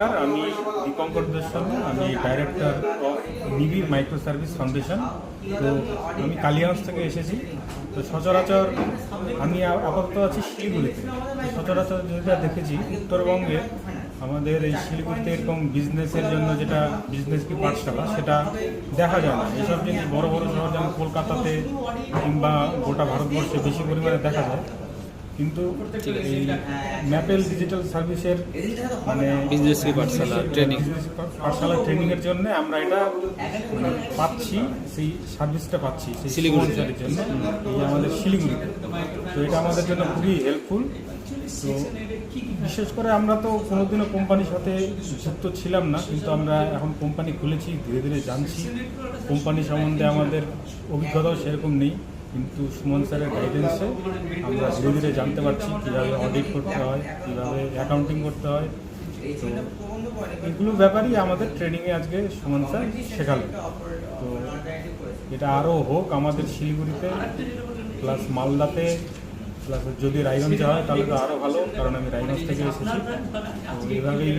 আমি দীপঙ্কর শর্মা, আমি director of নিবিড় মাইক্রো সার্ভিস ফাউন্ডেশন। তো আমি কালিয়াগঞ্জ থেকে এসেছি। তো সচরাচর আমি আপাতত আছি শিলিগুড়িতে। সচরাচর যেটা দেখেছি উত্তরবঙ্গে আমাদের এই শিলিগুড়িতে এরকম বিজনেসের জন্য যেটা বিজনেস কি পাঠশালা সেটা দেখা যায় না। এইসব জিনিস বড় বড় শহর যেমন কলকাতাতে কিংবা গোটা ভারতবর্ষে বেশি পরিমাণে দেখা যায়। কিন্তু এই ম্যাপেল ডিজিটাল সার্ভিসের মানে বিজনেস কি পাঠশালা ট্রেনিং পাঠশালা ট্রেনিংয়ের জন্য আমরা এটা পাচ্ছি, সেই সার্ভিসটা পাচ্ছি সেই শিলিগুড়ির জন্য এই আমাদের শিলিগুড়িতে। তো এটা আমাদের জন্য খুবই হেল্পফুল। তো বিশেষ করে আমরা তো কোনোদিনও কোম্পানির সাথে যুক্ত ছিলাম না, কিন্তু আমরা এখন কোম্পানি খুলেছি, ধীরে ধীরে জানছি। কোম্পানি সম্বন্ধে আমাদের অভিজ্ঞতাও সেরকম নেই, কিন্তু সুমন স্যারের গাইডেন্সে আমরা ধীরে ধীরে জানতে পারছি কীভাবে অডিট করতে হয়, কীভাবে অ্যাকাউন্টিং করতে হয়। তো এগুলো ব্যাপারই আমাদের ট্রেনিংয়ে আজকে সুমন স্যার শেখালেন। তো এটা আরও হোক আমাদের শিলিগুড়িতে, প্লাস মালদাতে, প্লাস যদি রায়গঞ্জে হয় তাহলে তো আরও ভালো, কারণ আমি রায়গঞ্জ থেকে এসেছি। তো এইভাবেই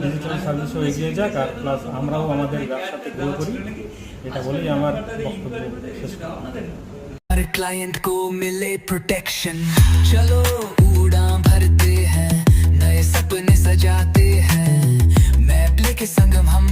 ডিজিটাল সার্ভিসও এগিয়ে যাক, আর প্লাস আমরাও আমাদের ব্যবসাতে গ্রো করি, এটা বলেই আমার বক্তব্য শেষ করি। हर क्लाइंट को मिले प्रोटेक्शन, चलो उड़ान भरते हैं, नए सपने सजाते हैं, मैपल के संग हम